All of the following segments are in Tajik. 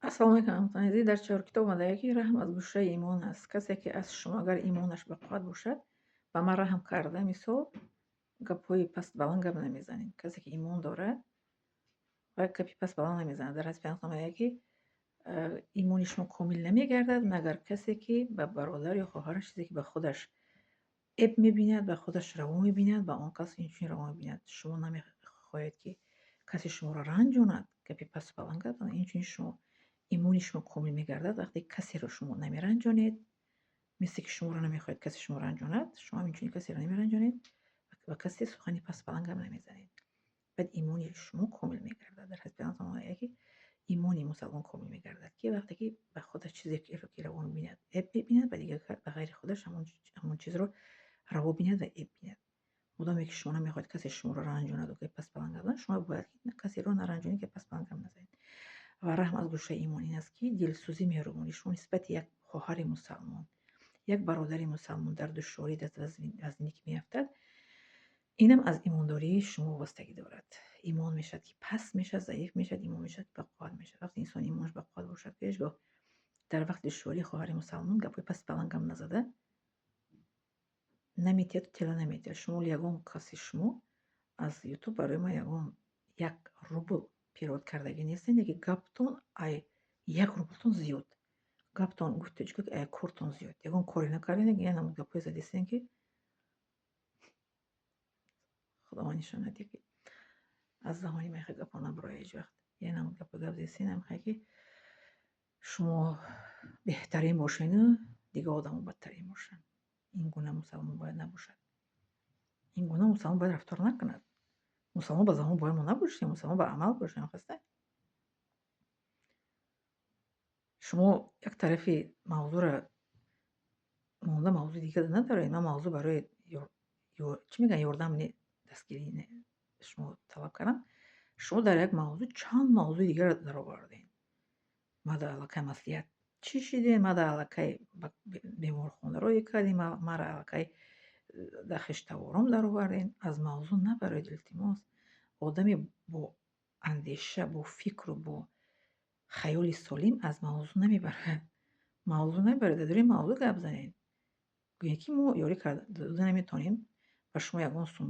ассалому алайкум ҳамватони азиз. Дар чоркитоб омадаги ки раҳм аз гӯшаи имон аст. Касе ки аз шумо агар имонаш бақувват бошад, ба ман раҳм карда, мисол гапҳои пастбаланд гап намезанед. Касе ки имон дорад ва гапи пастбаланд намезанад. Дар ҳадиси паygамбар омадаги ки имони шумо комил намегардад магар касе ки ба бародар ё хоҳараш чизе ки ба худаш эб мебинад, ба худаш раво мебинад, ба он кас инчунин раво мебинад. Шумо намехоҳед ки касе шуморо ранҷонад, гапи пастбаланд гап занад. Инчунин шумо имони шумо комил мегардад вақте касеро шумо намеранҷонед. Мисли ки шуморо намехоҳед касе шумо ранҷонад, шумо ҳам инчунин касеро намеранҷонед ва касе сухани пастбаланд гап намезанед. баъд имони шумо комил мегардад. Дар ҳадиси паygамбар омадаги ки имони мусалмон комил мегардад ки вақте ки ба худаш чизеро ки раво мебинад эб мебинад, ба дигар ба ғайри худаш ҳамон чизро раво бинад ва эб бинад. мудоме ки шумо намехоҳед касе шуморо ранҷонаду гапи пастбаланд гап занад, шумо бояд ки касеро наранҷонед, гапи пастбаланд гап назанед. ва раҳм аз гӯшаи имон ин аст ки дилсӯзи меҳрубонӣ шумо нисбати як хоҳари мусалмон, як бародари мусалмон дар душворӣ аз зиндагӣ ки меафтад, инам аз имондории шумо вобастагӣ дорад. имон мешавад ки паст мешавад, заиф мешавад, имон мешавад ки бақувват мешавад. вақте инсон имонаш бақувват бошад, ҳеҷ гоҳ дар вақти душворӣ хоҳари мусалмон гапҳои пастбаланд гап назада наметиҳад, тела наметиҳад. Шумо ягон каси шумо аз ютуб барои ман ягон 1 рубл пирот кардагӣ нестед, яки гаптон ай 1 рублтон зиёд. Гаптон гуфтед ки ай кортон зиёд. Ягон коре накардед, як намуд гапҳое задистед ки худованд нишон надиҳад ки аз заҳони ман яхе гапҳо набарояд ҳеҷ вақт. Як намуд гапҳои гап задистед, намехоҳед ки шумо беҳтарин бошену дигар одамо бадтарин бошанд. Ин гуна мусалмон бояд набошад. Ин гуна мусалмон бояд рафтор накунад. мусалмон ба забон бояд мо набошем, мусалмон ба амал бошем. хаста. шумо як тарафи мавзӯра монда мавзӯи дигар надоред. ман мавзӯъ барои чӣ мегӯянд ёрдам дастгирӣ шумо талаб кардам. шумо дар як мавзӯъ чанд мавзӯи дигар даровардед. мада аллакай маслиҳат чишидед, мада аллакай беморхонаро кардед, мара аллакай дар хештавором даровардед. аз мавзӯъ набароед илтимос. одами бо андеша, бо фикру бо хаёли солим аз мавзӯъ намебарад. мавзӯъ набаред, дар бораи мавзӯъ гап занед. гӯед ки мо ёрӣ дода наметавонем ва шумо ягон сум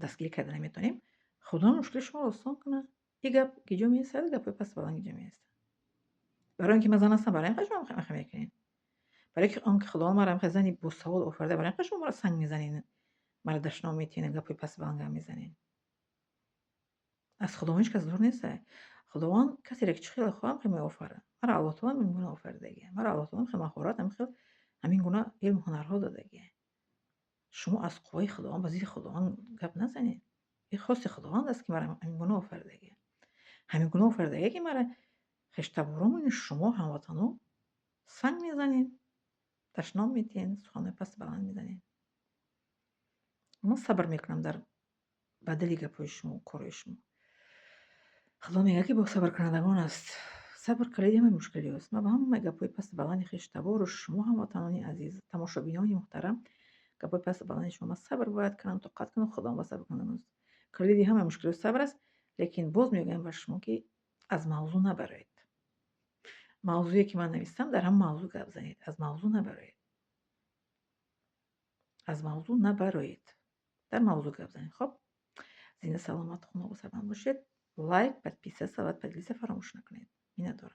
дастгирӣ карда наметавонем. худованд мушкили шуморо осон кунад. ин гап ки ҷо меистад, гапҳои пастбаланд ки ҷо меистад. барои ин ки ман зан ҳастам, барои ин қадр шумо мехоҳед мекунед. барои ки он ки худованд маро мехоҳад зани босавод офарида, барои ин қадр шумо маро санг мезанед, маро дашном метиҳонед, гапҳои пастбаланд гап мезанед. аз худованд ҳеҷ кас дур нестад. худованд касеро ки чӣ хеле хоҳам хеле меофарад. маро аллоҳ таоло ҳамин гуна офаридагиа. маро аллоҳ таоло хеле маҳорат, ҳамин гуна илму ҳунарҳо додагиа. шумо аз қувваи худованд ба зидди худованд гап назанед. ин хоси худованд аст ки маро ҳамин гуна офаридагиа. ҳамин гуна офаридагиа ки маро хештаворонмон шумо ҳамватанон санг мезанед, дашном метиҳед, суханҳои пастбаланд мезанед. ман сабр мекунам дар бадали гапҳои шумо, корҳои шумо. худо мегӯяд ки бо сабркунандагон аст. сабр калиди ҳамаи мушкилиҳост. ман ба ҳамаи гапҳои пастбаланди хештавору шумо ҳамватанони азиз, тамошобинони муҳтарам, гапҳои пастбаланди шумо ман сабр бояд кунам, тоқат кунам. худованд ба сабркунандагон аст. калиди ҳамаи мушкилиҳо сабр аст. лекин боз мегӯям ба шумо ки аз мавзӯъ набароед. мавзӯе ки ман навистам, дар ҳамон мавзӯъ гап занед. аз мавзӯъ набароед. аз мавзӯъ набароед. дар мавзӯъ гап занед. хоб, зинда саломат хунок ва сарбанд бошед. лайк, подписаться ва поделиться фаромӯш накунед. Миннатдорам.